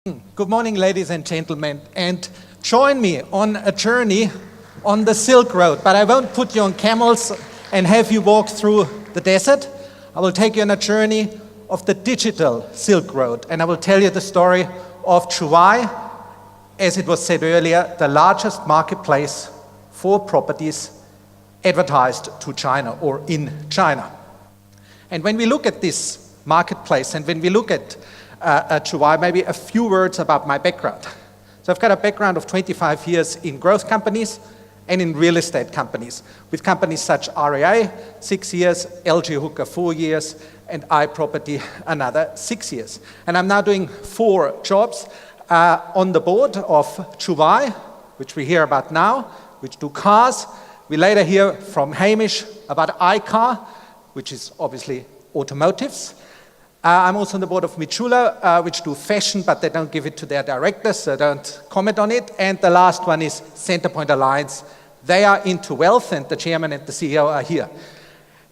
Good morning, ladies and gentlemen, and join me on a journey on the Silk Road. But I won't put you on camels and have you walk through the desert. I will take you on a journey of the digital Silk Road, and I will tell you the story of Juwai, as it was said earlier, the largest marketplace for properties advertised to China or in China. And when we look at this marketplace and when we look at Juwai, maybe a few words about my background. So I've got a background of 25 years in growth companies and in real estate companies, with companies such REA, 6 years, LG Hooker, 4 years, and iProperty, another 6 years. And I'm now doing 4 jobs on the board of Juwai, which we hear about now, which do cars. We later hear from Hamish about iCar, which is obviously automotives. I'm also on the board of Michula, which do fashion, but they don't give it to their directors, so don't comment on it. And the last one is Centrepoint Alliance. They are into wealth, and the chairman and the CEO are here.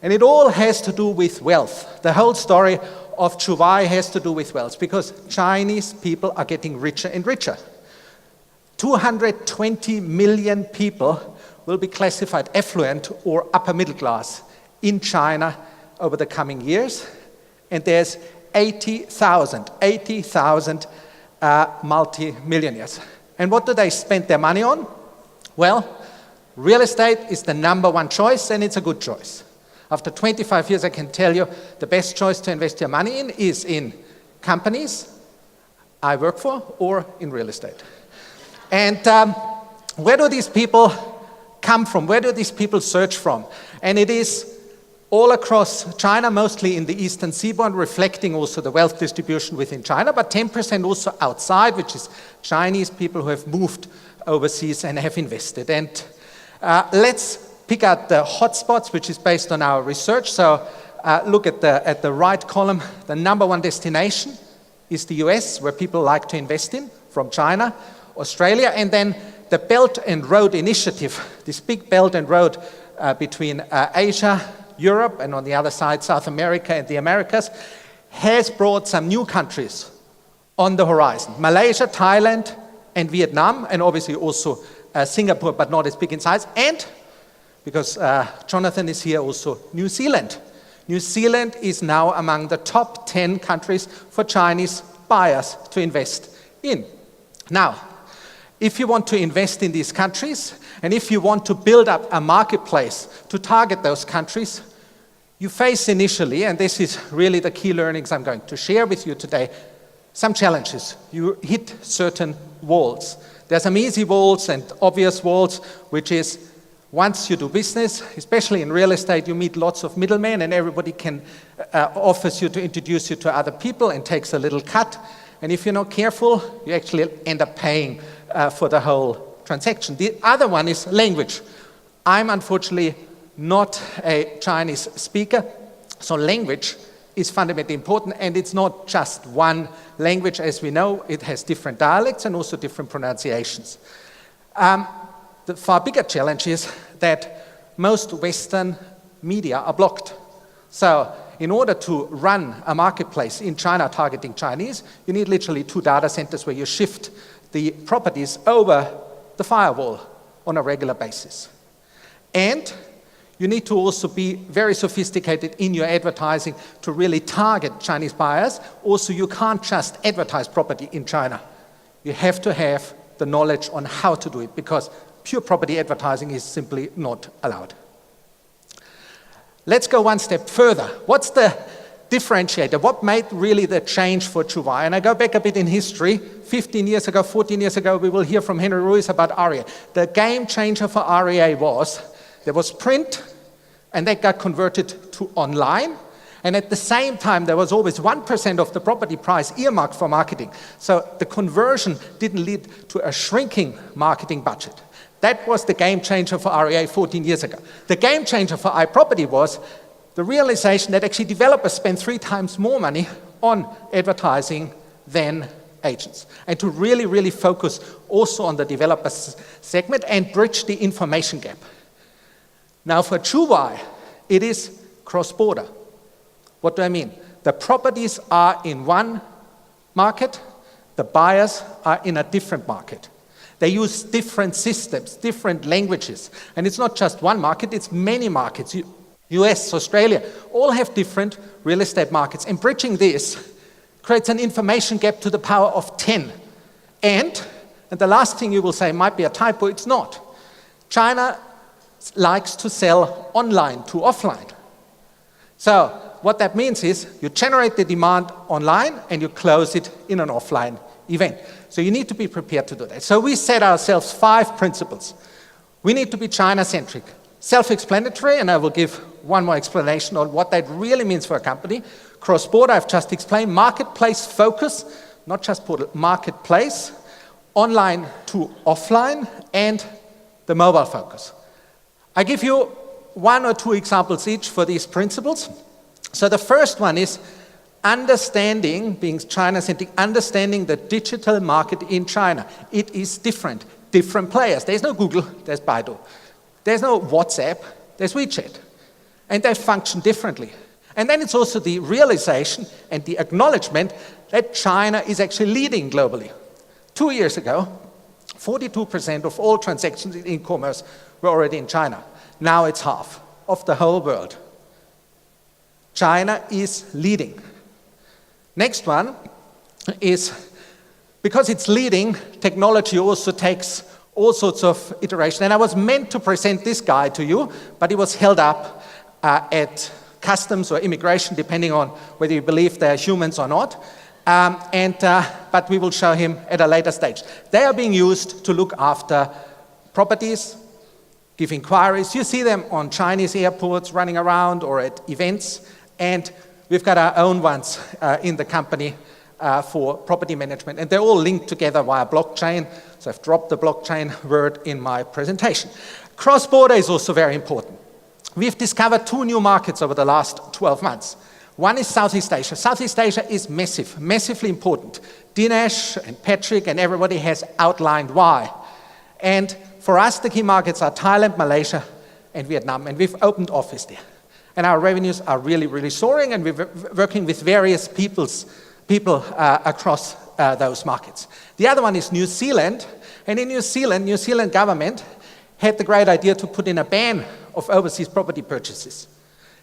And it all has to do with wealth. The whole story of Juwai has to do with wealth, because Chinese people are getting richer and richer. 220 million people will be classified affluent or upper middle class in China over the coming years. And there's 80,000 multi-millionaires. And what do they spend their money on? Well, real estate is the #1 choice, and it's a good choice. After 25 years, I can tell you the best choice to invest your money in is in companies I work for or in real estate. And where do these people come from? Where do these people search from? And it is all across China, mostly in the eastern seaboard, reflecting also the wealth distribution within China, but 10% also outside, which is Chinese people who have moved overseas and have invested. And let's pick out the hotspots, which is based on our research. So look at the right column. The #1 destination is the US, where people like to invest in, from China, Australia, and then the Belt and Road Initiative, this big Belt and Road between Asia, Europe, and on the other side, South America and the Americas, has brought some new countries on the horizon. Malaysia, Thailand, and Vietnam, and obviously also Singapore, but not as big in size. And, because Jonathan is here, also New Zealand. New Zealand is now among the top 10 countries for Chinese buyers to invest in. Now, if you want to invest in these countries, and if you want to build up a marketplace to target those countries, you face initially, and this is really the key learnings I'm going to share with you today, some challenges. You hit certain walls. There are some easy walls and obvious walls, which is once you do business, especially in real estate, you meet lots of middlemen, and everybody can offers you to introduce you to other people and takes a little cut. And if you're not careful, you actually end up paying for the whole transaction. The other one is language. I'm unfortunately not a Chinese speaker, so language is fundamentally important, and it's not just one language. As we know, it has different dialects and also different pronunciations. The far bigger challenge is that most Western media are blocked. So in order to run a marketplace in China targeting Chinese, you need literally 2 data centers where you shift the properties over the firewall on a regular basis. And you need to also be very sophisticated in your advertising to really target Chinese buyers. Also, you can't just advertise property in China. You have to have the knowledge on how to do it, because pure property advertising is simply not allowed. Let's go one step further. What's the differentiator? What made really the change for Juwai? And I go back a bit in history. 15 years ago, 14 years ago, we will hear from Henry Ruiz about REA. The game changer for REA was there was print, and that got converted to online. And at the same time, there was always 1% of the property price earmarked for marketing. So the conversion didn't lead to a shrinking marketing budget. That was the game changer for REA 14 years ago. The game changer for iProperty was the realization that actually developers spend 3 times more money on advertising than agents. And to really, really focus also on the developer segment and bridge the information gap. Now for Juwai, it is cross-border. What do I mean? The properties are in one market, The buyers are in a different market. They use different systems, different languages. And it's not just one market, it's many markets. US, Australia, all have different real estate markets. And bridging this creates an information gap to the power of 10. And the last thing you will say might be a typo, it's not. China likes to sell online to offline. So what that means is you generate the demand online and you close it in an offline event. So you need to be prepared to do that. So we set ourselves 5 principles. We need to be China-centric. Self-explanatory, and I will give one more explanation on what that really means for a company. Cross-border, I've just explained. Marketplace focus, not just portal, marketplace. Online to offline, and the mobile focus. I give you 1 or 2 examples each for these principles. So the first one is understanding, being China-centric, understanding the digital market in China. It is different players. There's no Google, there's Baidu. There's no WhatsApp, there's WeChat. And they function differently. And then it's also the realization and the acknowledgement that China is actually leading globally. 2 years ago, 42% of all transactions in e-commerce were already in China. Now it's half of the whole world. China is leading. Next one is, because it's leading, technology also takes all sorts of iteration. And I was meant to present this guy to you, but he was held up at customs or immigration, depending on whether you believe they're humans or not. But we will show him at a later stage. They are being used to look after properties, give inquiries. You see them on Chinese airports running around or at events. And we've got our own ones in the company for property management. And they're all linked together via blockchain. So I've dropped the blockchain word in my presentation. Cross-border is also very important. We've discovered 2 new markets over the last 12 months. One is Southeast Asia. Southeast Asia is massive, massively important. Dinesh and Patrick and everybody has outlined why. And for us, the key markets are Thailand, Malaysia, and Vietnam. And we've opened office there. And our revenues are really, really soaring, and we're working with various people across those markets. The other one is New Zealand. And in New Zealand government had the great idea to put in a ban of overseas property purchases.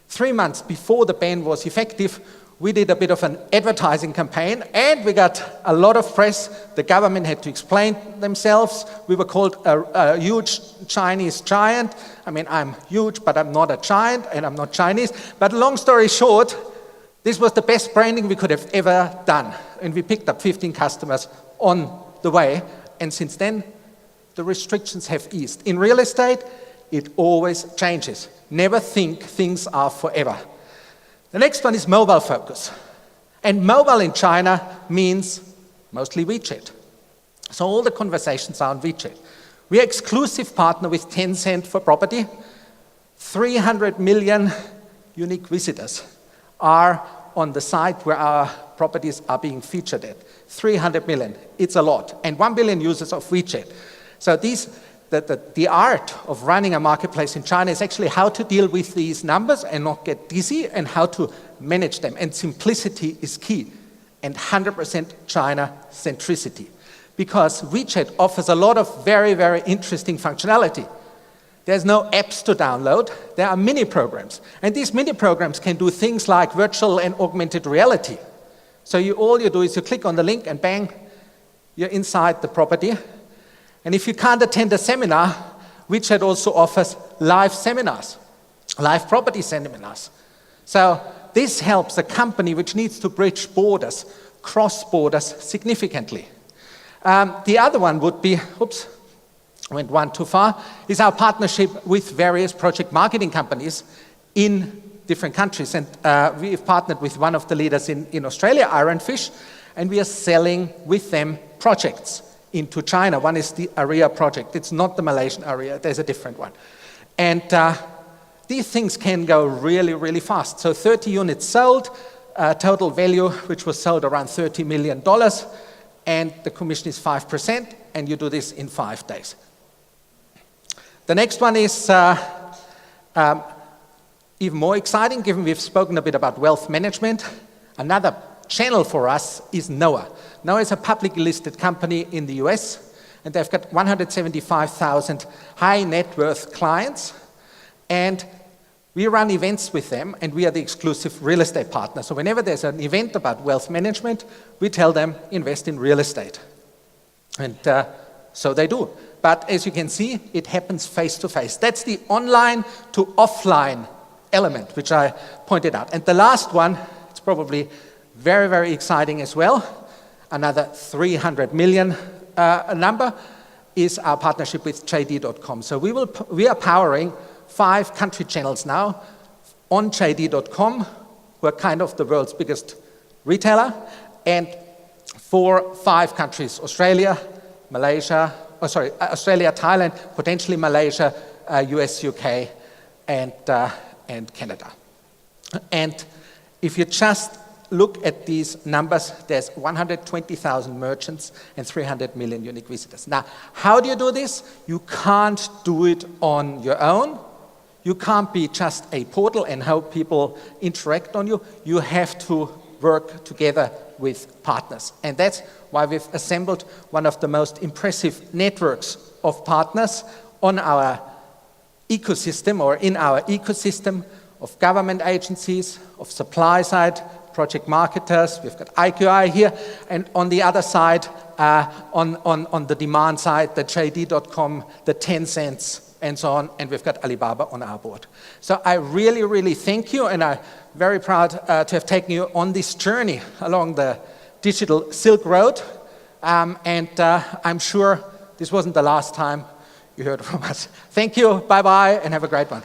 3 months before the ban was effective, we did a bit of an advertising campaign, and we got a lot of press. The government had to explain themselves. We were called a huge Chinese giant. I mean, I'm huge, but I'm not a giant, and I'm not Chinese. But long story short, this was the best branding we could have ever done. And we picked up 15 customers on the way, and since then, the restrictions have eased. In real estate, it always changes. Never think things are forever. The next one is mobile focus. And mobile in China means mostly WeChat. So all the conversations are on WeChat. We are exclusive partner with Tencent for property. 300 million unique visitors are on the site where our properties are being featured at. 300 million, it's a lot. And 1 billion users of WeChat. So the art of running a marketplace in China is actually how to deal with these numbers and not get dizzy, and how to manage them. And simplicity is key, and 100% China centricity. Because WeChat offers a lot of very, very interesting functionality. There's no apps to download, there are mini programs. And these mini programs can do things like virtual and augmented reality. So all you do is you click on the link and bang, you're inside the property. And if you can't attend a seminar, WeChat also offers live seminars, live property seminars. So this helps a company which needs to bridge borders, cross borders significantly. The other one would be, oops, went one too far, is our partnership with various project marketing companies in different countries. And we've partnered with one of the leaders in Australia, Ironfish, and we are selling with them projects into China. One is the AREA project. It's not the Malaysian AREA, there's a different one. And these things can go really, really fast. So 30 units sold, total value which was sold around $30 million, and the commission is 5%, and you do this in 5 days. The next one is even more exciting, given we've spoken a bit about wealth management. Another channel for us is Noah. Noah is a publicly listed company in the US, and they've got 175,000 high net worth clients, and we run events with them, and we are the exclusive real estate partner. So whenever there's an event about wealth management, we tell them, invest in real estate. And so they do. But as you can see, it happens face to face. That's the online to offline element, which I pointed out. And the last one, it's probably very, very exciting as well. Another 300 million number is our partnership with JD.com. So we are powering 5 country channels now on JD.com. We're kind of the world's biggest retailer, and for 5 countries: Australia, Thailand, potentially Malaysia, US, UK, and Canada. And if you just look at these numbers, there's 120,000 merchants and 300 million unique visitors. Now, how do you do this? You can't do it on your own. You can't be just a portal and hope people interact on you. You have to work together with partners. And that's why we've assembled one of the most impressive networks of partners on our ecosystem, or in our ecosystem of government agencies, of supply side, project marketers. We've got IQI here, and on the other side, on the demand side, the JD.com, the Tencents, and so on, and we've got Alibaba on our board. So I really, really thank you, and I'm very proud to have taken you on this journey along the digital Silk Road, and I'm sure this wasn't the last time you heard from us. Thank you, bye-bye, and have a great one.